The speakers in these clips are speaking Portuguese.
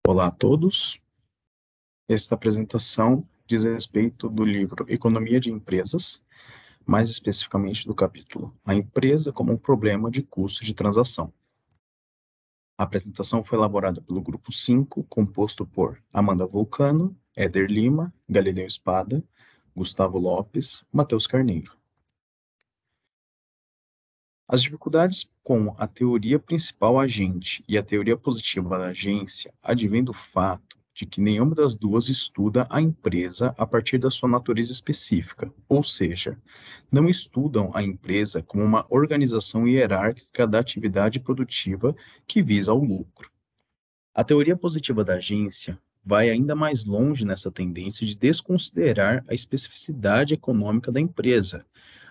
Olá a todos. Esta apresentação diz respeito do livro Economia de Empresas, mais especificamente do capítulo A Empresa como um Problema de Custo de Transação. A apresentação foi elaborada pelo Grupo 5, composto por Amanda Vulcano, Éder Lima, Galileu Espada, Gustavo Lopes, Matheus Carneiro. As dificuldades com a teoria principal agente e a teoria positiva da agência advêm do fato de que nenhuma das duas estuda a empresa a partir da sua natureza específica, ou seja, não estudam a empresa como uma organização hierárquica da atividade produtiva que visa o lucro. A teoria positiva da agência vai ainda mais longe nessa tendência de desconsiderar a especificidade econômica da empresa,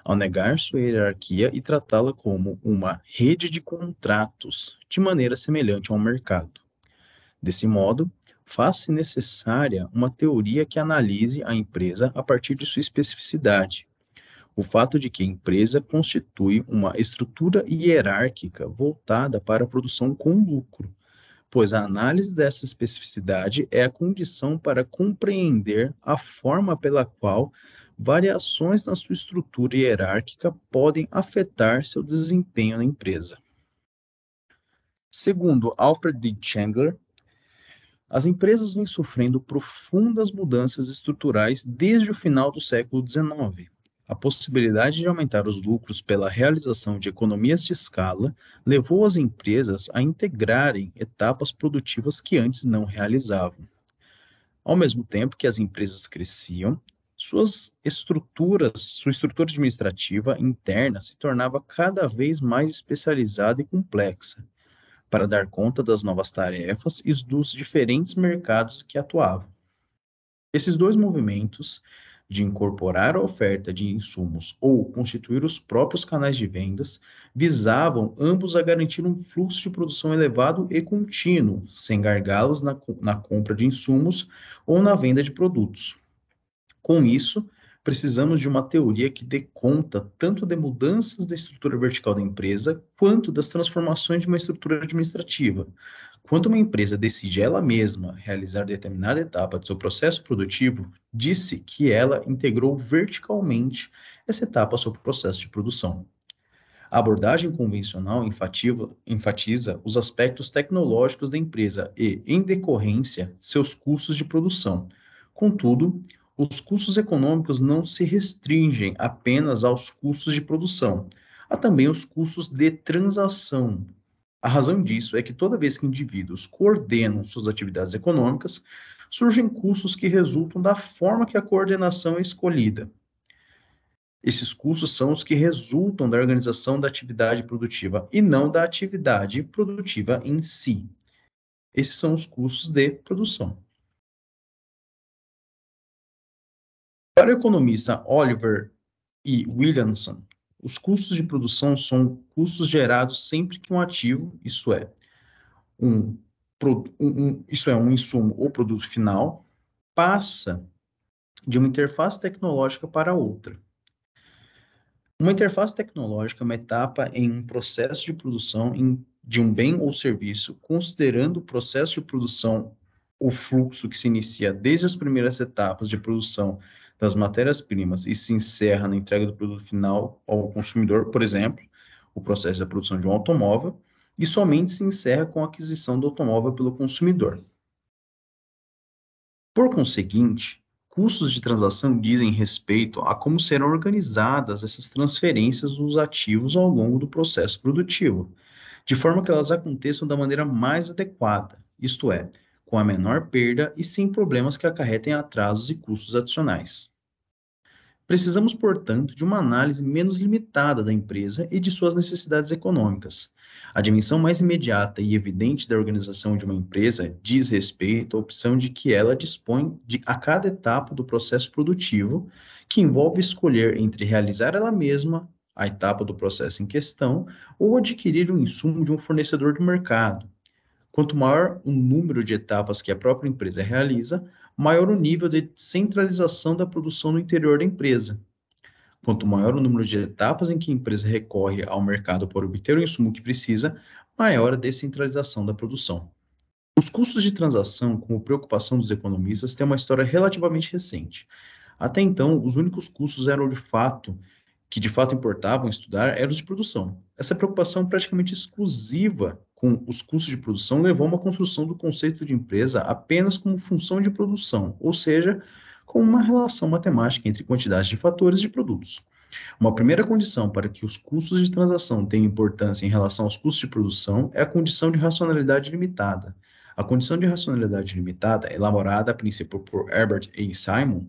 ao negar sua hierarquia e tratá-la como uma rede de contratos, de maneira semelhante ao mercado. Desse modo, faz-se necessária uma teoria que analise a empresa a partir de sua especificidade. O fato de que a empresa constitui uma estrutura hierárquica voltada para a produção com lucro, pois a análise dessa especificidade é a condição para compreender a forma pela qual variações na sua estrutura hierárquica podem afetar seu desempenho na empresa. Segundo Alfred D. Chandler, as empresas vêm sofrendo profundas mudanças estruturais desde o final do século XIX. A possibilidade de aumentar os lucros pela realização de economias de escala levou as empresas a integrarem etapas produtivas que antes não realizavam. Ao mesmo tempo que as empresas cresciam, sua estrutura administrativa interna se tornava cada vez mais especializada e complexa, para dar conta das novas tarefas e dos diferentes mercados que atuavam. Esses dois movimentos, de incorporar a oferta de insumos ou constituir os próprios canais de vendas, visavam ambos a garantir um fluxo de produção elevado e contínuo, sem gargalos na compra de insumos ou na venda de produtos. Com isso, precisamos de uma teoria que dê conta tanto de mudanças da estrutura vertical da empresa, quanto das transformações de uma estrutura administrativa. Quando uma empresa decide ela mesma realizar determinada etapa de seu processo produtivo, disse que ela integrou verticalmente essa etapa ao seu processo de produção. A abordagem convencional enfatiza os aspectos tecnológicos da empresa e, em decorrência, seus custos de produção. Contudo, os custos econômicos não se restringem apenas aos custos de produção, há também os custos de transação. A razão disso é que toda vez que indivíduos coordenam suas atividades econômicas, surgem custos que resultam da forma que a coordenação é escolhida. Esses custos são os que resultam da organização da atividade produtiva e não da atividade produtiva em si. Esses são os custos de produção. Para o economista Oliver E. Williamson, os custos de produção são custos gerados sempre que um ativo, um, um insumo ou produto final, passa de uma interface tecnológica para outra. Uma interface tecnológica é uma etapa em um processo de produção de um bem ou serviço, considerando o processo de produção, o fluxo que se inicia desde as primeiras etapas de produção das matérias-primas e se encerra na entrega do produto final ao consumidor, por exemplo, o processo da produção de um automóvel, e somente se encerra com a aquisição do automóvel pelo consumidor. Por conseguinte, custos de transação dizem respeito a como serão organizadas essas transferências dos ativos ao longo do processo produtivo, de forma que elas aconteçam da maneira mais adequada, isto é, com a menor perda e sem problemas que acarretem atrasos e custos adicionais. Precisamos, portanto, de uma análise menos limitada da empresa e de suas necessidades econômicas. A dimensão mais imediata e evidente da organização de uma empresa diz respeito à opção de que ela dispõe a cada etapa do processo produtivo, que envolve escolher entre realizar ela mesma a etapa do processo em questão ou adquirir um insumo de um fornecedor do mercado. Quanto maior o número de etapas que a própria empresa realiza, maior o nível de centralização da produção no interior da empresa. Quanto maior o número de etapas em que a empresa recorre ao mercado para obter o insumo que precisa, maior a descentralização da produção. Os custos de transação, como preocupação dos economistas, têm uma história relativamente recente. Até então, os únicos custos eram que de fato importavam estudar eram os de produção. Essa preocupação praticamente exclusiva com os custos de produção levou a uma construção do conceito de empresa apenas como função de produção, ou seja, com uma relação matemática entre quantidades de fatores de produtos. Uma primeira condição para que os custos de transação tenham importância em relação aos custos de produção é a condição de racionalidade limitada. A condição de racionalidade limitada, elaborada a princípio por Herbert A. Simon,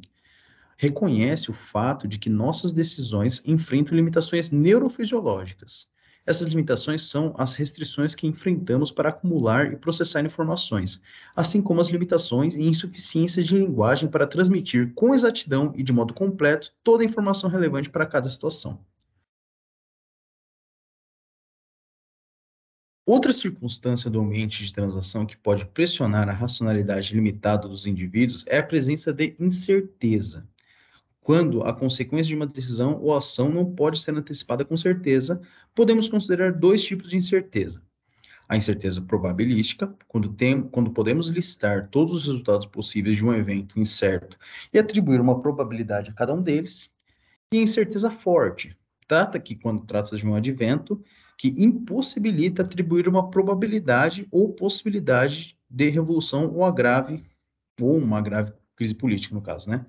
reconhece o fato de que nossas decisões enfrentam limitações neurofisiológicas. Essas limitações são as restrições que enfrentamos para acumular e processar informações, assim como as limitações e insuficiências de linguagem para transmitir com exatidão e de modo completo toda a informação relevante para cada situação. Outra circunstância do ambiente de transação que pode pressionar a racionalidade limitada dos indivíduos é a presença de incerteza. Quando a consequência de uma decisão ou ação não pode ser antecipada com certeza, podemos considerar dois tipos de incerteza. A incerteza probabilística, quando podemos listar todos os resultados possíveis de um evento incerto e atribuir uma probabilidade a cada um deles, e a incerteza forte, quando trata-se de um advento que impossibilita atribuir uma probabilidade ou possibilidade de revolução ou uma grave crise política, no caso, né?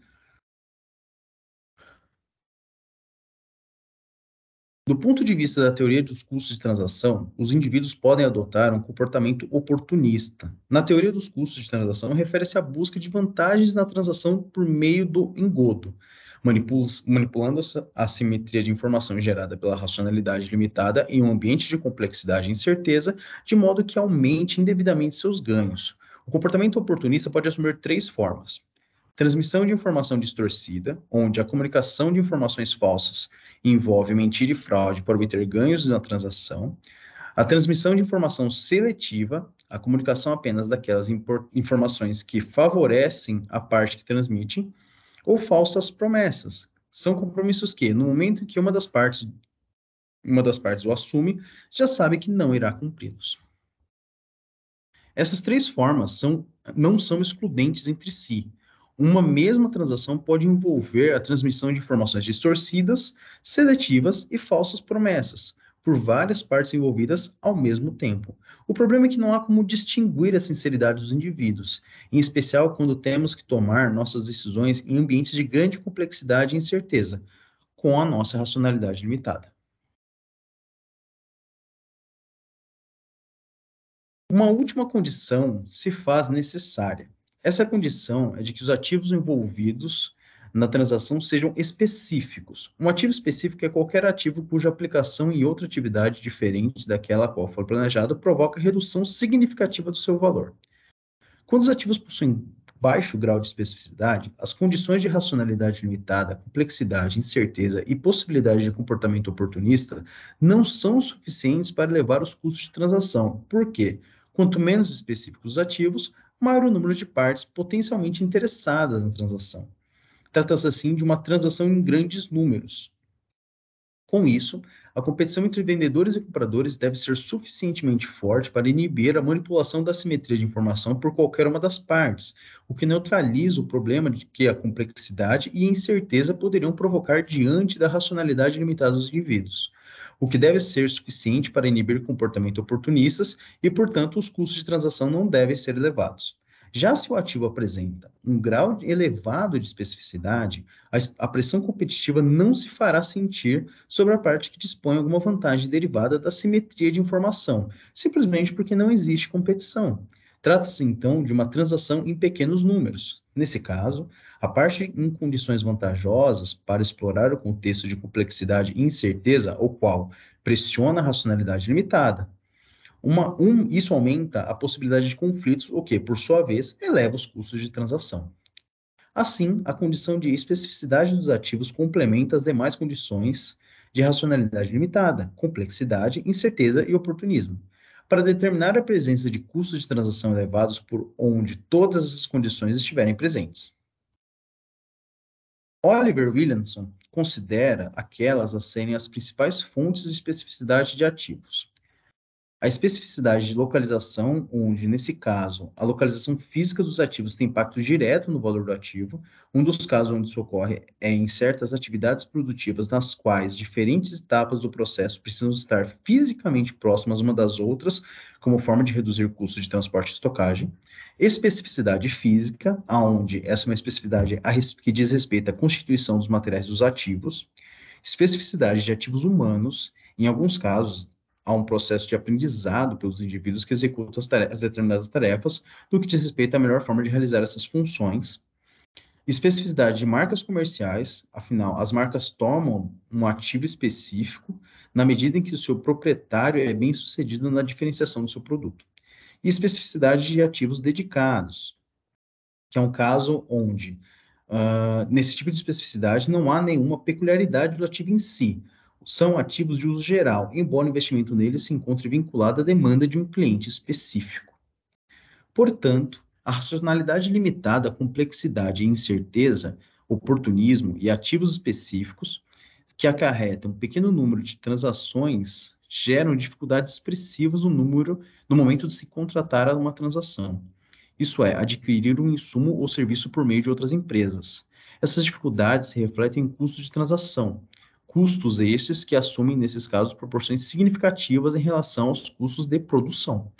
Do ponto de vista da teoria dos custos de transação, os indivíduos podem adotar um comportamento oportunista. Na teoria dos custos de transação, refere-se à busca de vantagens na transação por meio do engodo, manipulando a simetria de informação gerada pela racionalidade limitada em um ambiente de complexidade e incerteza, de modo que aumente indevidamente seus ganhos. O comportamento oportunista pode assumir três formas: transmissão de informação distorcida, onde a comunicação de informações falsas envolve mentira e fraude para obter ganhos na transação. A transmissão de informação seletiva, a comunicação apenas daquelas informações que favorecem a parte que transmite, ou falsas promessas. São compromissos que, no momento em que uma das partes o assume, já sabe que não irá cumpri-los. Essas três não são excludentes entre si. Uma mesma transação pode envolver a transmissão de informações distorcidas, seletivas e falsas promessas, por várias partes envolvidas ao mesmo tempo. O problema é que não há como distinguir a sinceridade dos indivíduos, em especial quando temos que tomar nossas decisões em ambientes de grande complexidade e incerteza, com a nossa racionalidade limitada. Uma última condição se faz necessária. Essa condição é de que os ativos envolvidos na transação sejam específicos. Um ativo específico é qualquer ativo cuja aplicação em outra atividade diferente daquela a qual foi planejado provoca redução significativa do seu valor. Quando os ativos possuem baixo grau de especificidade, as condições de racionalidade limitada, complexidade, incerteza e possibilidade de comportamento oportunista não são suficientes para elevar os custos de transação. Por quê? Quanto menos específicos os ativos, maior o número de partes potencialmente interessadas na transação. Trata-se assim de uma transação em grandes números. Com isso, a competição entre vendedores e compradores deve ser suficientemente forte para inibir a manipulação da simetria de informação por qualquer uma das partes, o que neutraliza o problema de que a complexidade e a incerteza poderiam provocar diante da racionalidade limitada dos indivíduos, o que deve ser suficiente para inibir comportamentos oportunistas e, portanto, os custos de transação não devem ser elevados. Já se o ativo apresenta um grau elevado de especificidade, a pressão competitiva não se fará sentir sobre a parte que dispõe alguma vantagem derivada da simetria de informação, simplesmente porque não existe competição. Trata-se, então, de uma transação em pequenos números. Nesse caso, a parte em condições vantajosas para explorar o contexto de complexidade e incerteza, o qual pressiona a racionalidade limitada. Isso aumenta a possibilidade de conflitos, o que, por sua vez, eleva os custos de transação. Assim, a condição de especificidade dos ativos complementa as demais condições de racionalidade limitada, complexidade, incerteza e oportunismo, para determinar a presença de custos de transação elevados por onde todas essas condições estiverem presentes. Oliver Williamson considera aquelas a serem as principais fontes de especificidade de ativos. A especificidade de localização, onde, nesse caso, a localização física dos ativos tem impacto direto no valor do ativo. Um dos casos onde isso ocorre é em certas atividades produtivas nas quais diferentes etapas do processo precisam estar fisicamente próximas uma das outras, como forma de reduzir o custo de transporte e estocagem. Especificidade física, aonde essa é uma especificidade que diz respeito à constituição dos materiais dos ativos. Especificidade de ativos humanos, em alguns casos, há um processo de aprendizado pelos indivíduos que executam as determinadas tarefas, do que diz respeito à melhor forma de realizar essas funções. Especificidade de marcas comerciais, afinal, as marcas tomam um ativo específico na medida em que o seu proprietário é bem sucedido na diferenciação do seu produto. E especificidade de ativos dedicados, que é um caso onde, nesse tipo de especificidade, não há nenhuma peculiaridade do ativo em si. São ativos de uso geral, embora o investimento neles se encontre vinculado à demanda de um cliente específico. Portanto, a racionalidade limitada à complexidade e incerteza, oportunismo e ativos específicos, que acarretam um pequeno número de transações, geram dificuldades expressivas no momento de se contratar uma transação. Isso é, adquirir um insumo ou serviço por meio de outras empresas. Essas dificuldades se refletem em custos de transação, custos estes que assumem, nesses casos, proporções significativas em relação aos custos de produção.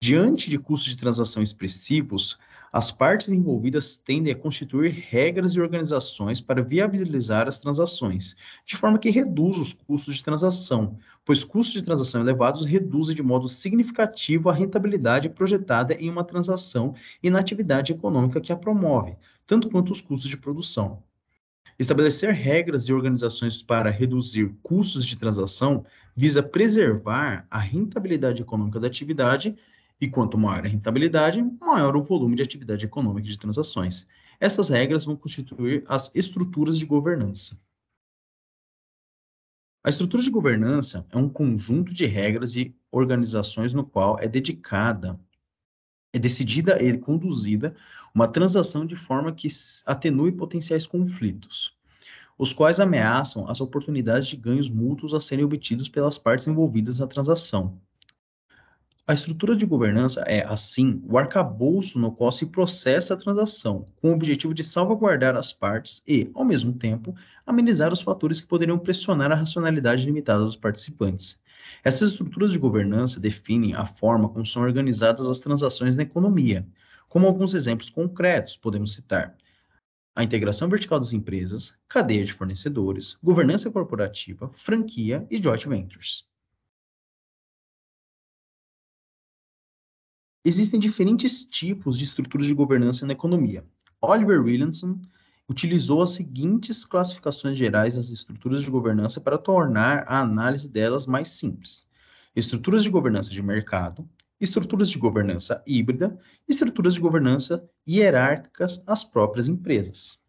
Diante de custos de transação expressivos, as partes envolvidas tendem a constituir regras e organizações para viabilizar as transações, de forma que reduz os custos de transação, pois custos de transação elevados reduzem de modo significativo a rentabilidade projetada em uma transação e na atividade econômica que a promove, tanto quanto os custos de produção. Estabelecer regras e organizações para reduzir custos de transação visa preservar a rentabilidade econômica da atividade, e quanto maior a rentabilidade, maior o volume de atividade econômica de transações. Essas regras vão constituir as estruturas de governança. A estrutura de governança é um conjunto de regras e organizações no qual é decidida e conduzida uma transação de forma que atenue potenciais conflitos, os quais ameaçam as oportunidades de ganhos mútuos a serem obtidos pelas partes envolvidas na transação. A estrutura de governança é, assim, o arcabouço no qual se processa a transação, com o objetivo de salvaguardar as partes e, ao mesmo tempo, amenizar os fatores que poderiam pressionar a racionalidade limitada dos participantes. Essas estruturas de governança definem a forma como são organizadas as transações na economia. Como alguns exemplos concretos, podemos citar a integração vertical das empresas, cadeia de fornecedores, governança corporativa, franquia e joint ventures. Existem diferentes tipos de estruturas de governança na economia. Oliver Williamson utilizou as seguintes classificações gerais das estruturas de governança para tornar a análise delas mais simples: estruturas de governança de mercado, estruturas de governança híbrida, estruturas de governança hierárquicas às próprias empresas.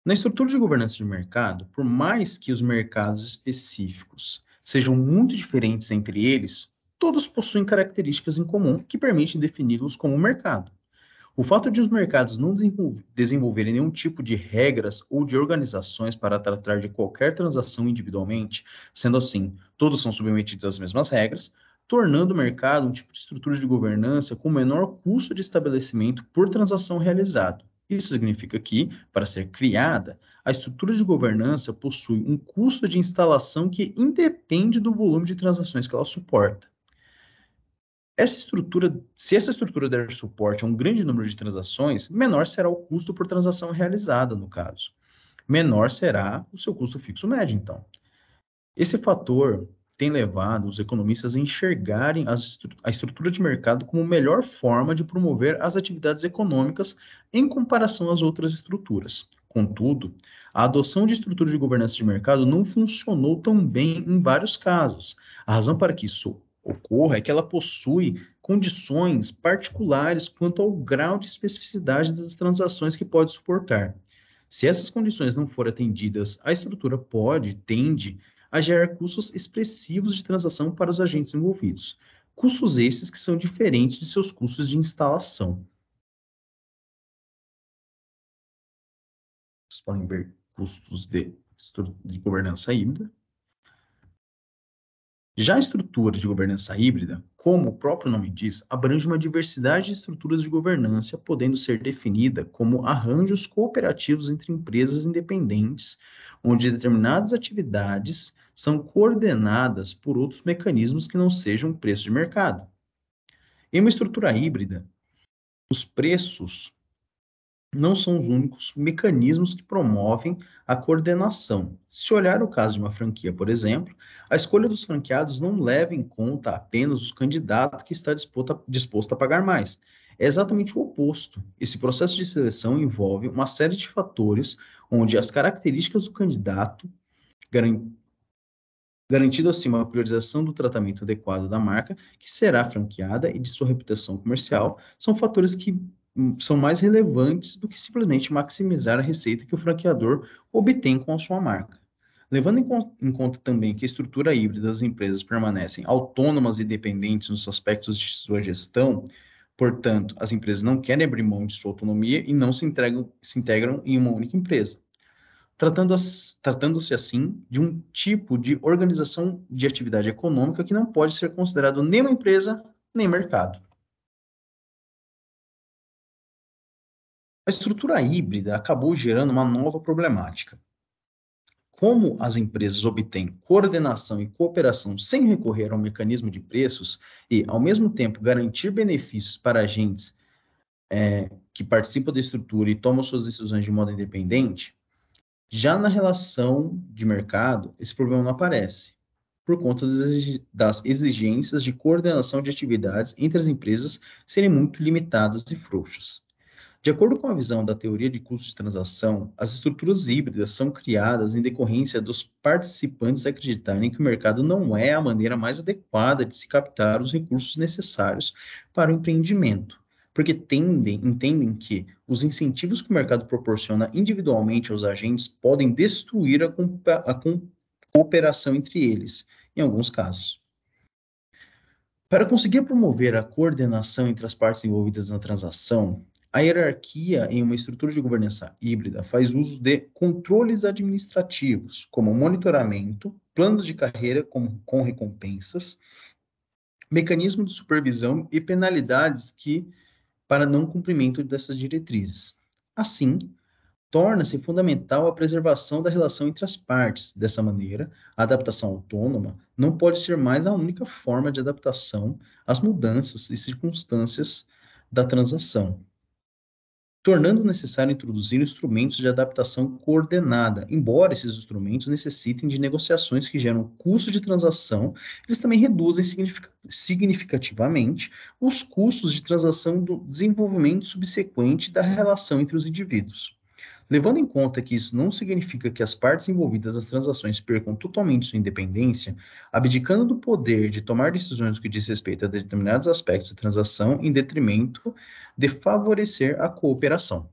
Na estrutura de governança de mercado, por mais que os mercados específicos sejam muito diferentes entre eles, todos possuem características em comum que permitem defini-los como mercado. O fato de os mercados não desenvolverem nenhum tipo de regras ou de organizações para tratar de qualquer transação individualmente, sendo assim, todos são submetidos às mesmas regras, tornando o mercado um tipo de estrutura de governança com menor custo de estabelecimento por transação realizada. Isso significa que, para ser criada, a estrutura de governança possui um custo de instalação que independe do volume de transações que ela suporta. Se essa estrutura der suporte a um grande número de transações, menor será o custo por transação realizada, no caso. Menor será o seu custo fixo médio, então. Esse fator tem levado os economistas a enxergarem a estrutura de mercado como a melhor forma de promover as atividades econômicas em comparação às outras estruturas. Contudo, a adoção de estruturas de governança de mercado não funcionou tão bem em vários casos. A razão para que isso ocorra é que ela possui condições particulares quanto ao grau de especificidade das transações que pode suportar. Se essas condições não forem atendidas, a estrutura tende a gerar custos expressivos de transação para os agentes envolvidos. Custos esses que são diferentes de seus custos de instalação. Vocês podem ver custos de governança híbrida, Já a estrutura de governança híbrida, como o próprio nome diz, abrange uma diversidade de estruturas de governança, podendo ser definida como arranjos cooperativos entre empresas independentes, onde determinadas atividades são coordenadas por outros mecanismos que não sejam o preço de mercado. Em uma estrutura híbrida, os preços não são os únicos mecanismos que promovem a coordenação. Se olhar o caso de uma franquia, por exemplo, a escolha dos franqueados não leva em conta apenas o candidato que está disposto a pagar mais. É exatamente o oposto. Esse processo de seleção envolve uma série de fatores onde as características do candidato, garantindo assim uma priorização do tratamento adequado da marca, que será franqueada e de sua reputação comercial, são fatores que são mais relevantes do que simplesmente maximizar a receita que o franqueador obtém com a sua marca. Levando em conta também que a estrutura híbrida das empresas permanecem autônomas e dependentes nos aspectos de sua gestão, portanto, as empresas não querem abrir mão de sua autonomia e não se integram em uma única empresa, tratando-se assim de um tipo de organização de atividade econômica que não pode ser considerado nem uma empresa, nem mercado. A estrutura híbrida acabou gerando uma nova problemática. Como as empresas obtêm coordenação e cooperação sem recorrer ao mecanismo de preços e, ao mesmo tempo, garantir benefícios para agentes que participam da estrutura e tomam suas decisões de modo independente, já na relação de mercado, esse problema não aparece, por conta das exigências de coordenação de atividades entre as empresas serem muito limitadas e frouxas. De acordo com a visão da teoria de custos de transação, as estruturas híbridas são criadas em decorrência dos participantes acreditarem que o mercado não é a maneira mais adequada de se captar os recursos necessários para o empreendimento, porque entendem que os incentivos que o mercado proporciona individualmente aos agentes podem destruir a cooperação entre eles, em alguns casos. Para conseguir promover a coordenação entre as partes envolvidas na transação, a hierarquia em uma estrutura de governança híbrida faz uso de controles administrativos, como monitoramento, planos de carreira com recompensas, mecanismos de supervisão e penalidades para não cumprimento dessas diretrizes. Assim, torna-se fundamental a preservação da relação entre as partes. Dessa maneira, a adaptação autônoma não pode ser mais a única forma de adaptação às mudanças e circunstâncias da transação, tornando necessário introduzir instrumentos de adaptação coordenada. Embora esses instrumentos necessitem de negociações que geram custos de transação, eles também reduzem significativamente os custos de transação do desenvolvimento subsequente da relação entre os indivíduos. Levando em conta que isso não significa que as partes envolvidas nas transações percam totalmente sua independência, abdicando do poder de tomar decisões no que diz respeito a determinados aspectos da transação em detrimento de favorecer a cooperação.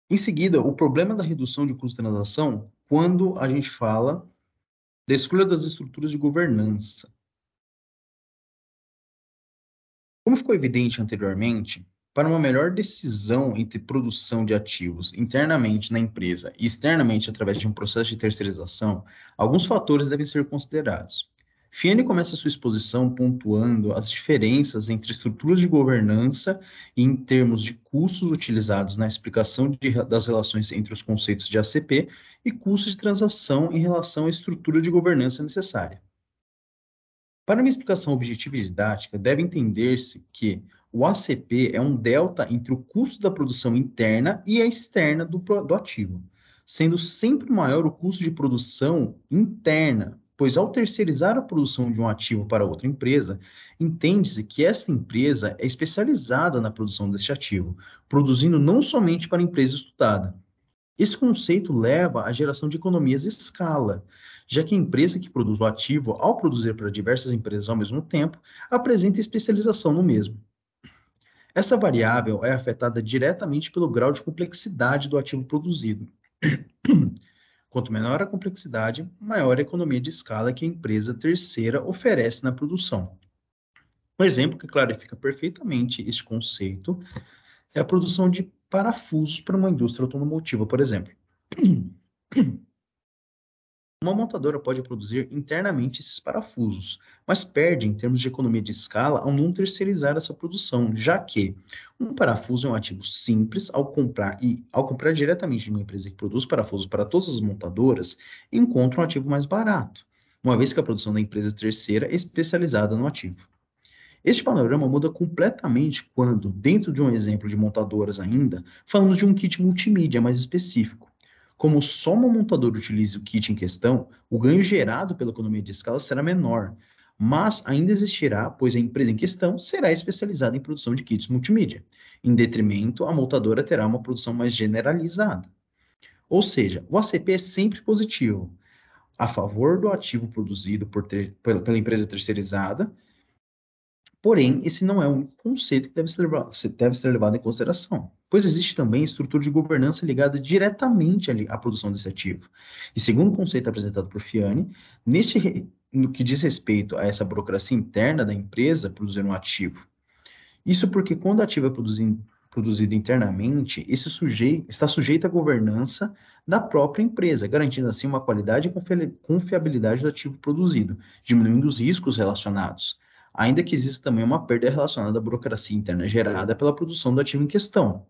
Em seguida, o problema da redução de custo de transação, quando a gente fala da escolha das estruturas de governança. Como ficou evidente anteriormente, para uma melhor decisão entre produção de ativos internamente na empresa e externamente através de um processo de terceirização, alguns fatores devem ser considerados. Fiene começa sua exposição pontuando as diferenças entre estruturas de governança e em termos de custos utilizados na explicação das relações entre os conceitos de ACP e custos de transação em relação à estrutura de governança necessária. Para uma explicação objetiva e didática, deve entender-se que o ACP é um delta entre o custo da produção interna e a externa do ativo, sendo sempre maior o custo de produção interna, pois ao terceirizar a produção de um ativo para outra empresa, entende-se que essa empresa é especializada na produção deste ativo, produzindo não somente para a empresa estudada. Esse conceito leva à geração de economias de escala, já que a empresa que produz o ativo, ao produzir para diversas empresas ao mesmo tempo, apresenta especialização no mesmo. Essa variável é afetada diretamente pelo grau de complexidade do ativo produzido. Quanto menor a complexidade, maior a economia de escala que a empresa terceira oferece na produção. Um exemplo que clarifica perfeitamente este conceito é a produção de parafusos para uma indústria automotiva, por exemplo. Uma montadora pode produzir internamente esses parafusos, mas perde em termos de economia de escala ao não terceirizar essa produção, já que um parafuso é um ativo simples ao comprar diretamente de uma empresa que produz parafusos para todas as montadoras, encontra um ativo mais barato, uma vez que a produção da empresa terceira é especializada no ativo. Este panorama muda completamente quando, dentro de um exemplo de montadoras ainda, falamos de um kit multimídia mais específico. Como só uma montadora utiliza o kit em questão, o ganho gerado pela economia de escala será menor, mas ainda existirá, pois a empresa em questão será especializada em produção de kits multimídia. Em detrimento, a montadora terá uma produção mais generalizada. Ou seja, o ACP é sempre positivo, a favor do ativo produzido pela empresa terceirizada. Porém, esse não é o único conceito que deve ser levado em consideração, pois existe também estrutura de governança ligada diretamente à produção desse ativo. E segundo o conceito apresentado por Fiani, no que diz respeito a essa burocracia interna da empresa produzir um ativo, isso porque quando o ativo é produzido internamente, está sujeito à governança da própria empresa, garantindo assim uma qualidade e confiabilidade do ativo produzido, diminuindo os riscos relacionados, ainda que exista também uma perda relacionada à burocracia interna gerada pela produção do ativo em questão.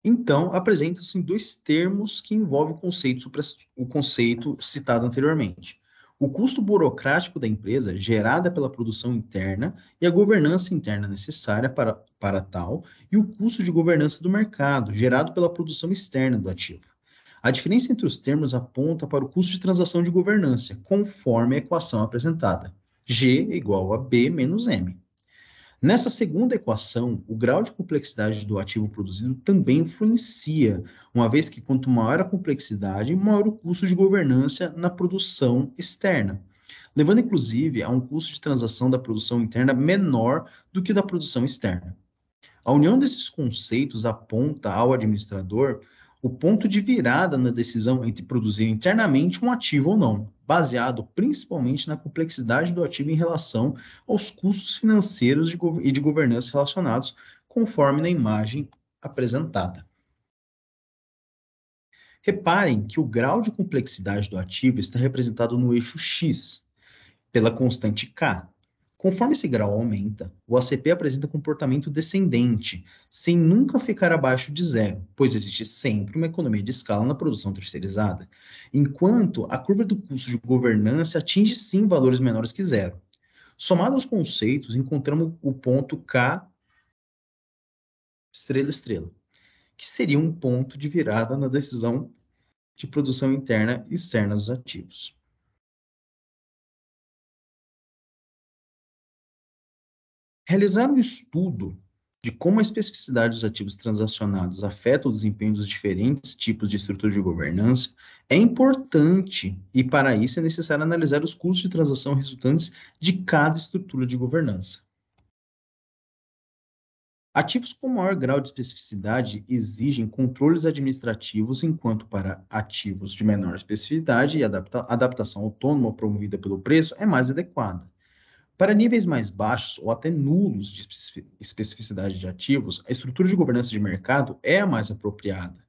Então, apresenta-se em dois termos que envolvem o conceito citado anteriormente. O custo burocrático da empresa, gerada pela produção interna, e a governança interna necessária para tal, e o custo de governança do mercado, gerado pela produção externa do ativo. A diferença entre os termos aponta para o custo de transação de governança, conforme a equação apresentada. G igual a B menos M. Nessa segunda equação, o grau de complexidade do ativo produzido também influencia, uma vez que quanto maior a complexidade, maior o custo de governança na produção externa, levando inclusive a um custo de transação da produção interna menor do que o da produção externa. A união desses conceitos aponta ao administrador o ponto de virada na decisão entre produzir internamente um ativo ou não, baseado principalmente na complexidade do ativo em relação aos custos financeiros e de governança relacionados, conforme na imagem apresentada. Reparem que o grau de complexidade do ativo está representado no eixo X, pela constante K. Conforme esse grau aumenta, o ACP apresenta comportamento descendente, sem nunca ficar abaixo de zero, pois existe sempre uma economia de escala na produção terceirizada, enquanto a curva do custo de governança atinge sim valores menores que zero. Somado aos conceitos, encontramos o ponto K estrela estrela, que seria um ponto de virada na decisão de produção interna e externa dos ativos. Realizar um estudo de como a especificidade dos ativos transacionados afeta o desempenho dos diferentes tipos de estrutura de governança é importante e, para isso, é necessário analisar os custos de transação resultantes de cada estrutura de governança. Ativos com maior grau de especificidade exigem controles administrativos, enquanto para ativos de menor especificidade e adaptação autônoma promovida pelo preço é mais adequada. Para níveis mais baixos ou até nulos de especificidade de ativos, a estrutura de governança de mercado é a mais apropriada.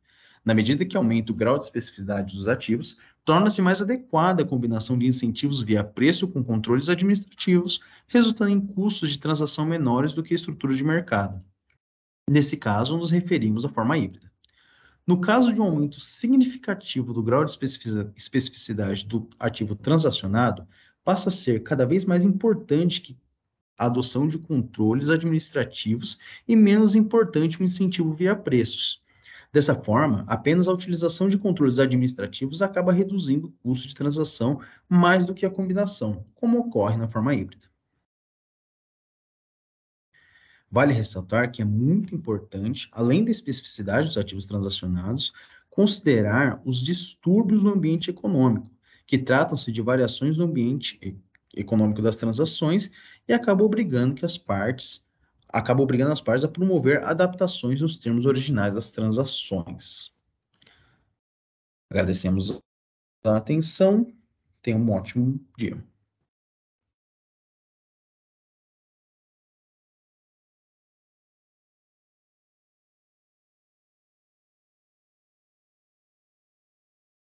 Na medida que aumenta o grau de especificidade dos ativos, torna-se mais adequada a combinação de incentivos via preço com controles administrativos, resultando em custos de transação menores do que a estrutura de mercado. Nesse caso, nos referimos à forma híbrida. No caso de um aumento significativo do grau de especificidade do ativo transacionado, passa a ser cada vez mais importante que a adoção de controles administrativos e menos importante o incentivo via preços. Dessa forma, apenas a utilização de controles administrativos acaba reduzindo o custo de transação mais do que a combinação, como ocorre na forma híbrida. Vale ressaltar que é muito importante, além da especificidade dos ativos transacionados, considerar os distúrbios no ambiente econômico, que tratam-se de variações no ambiente econômico das transações e acabam obrigando as partes a promover adaptações nos termos originais das transações. Agradecemos a atenção, tenham um ótimo dia.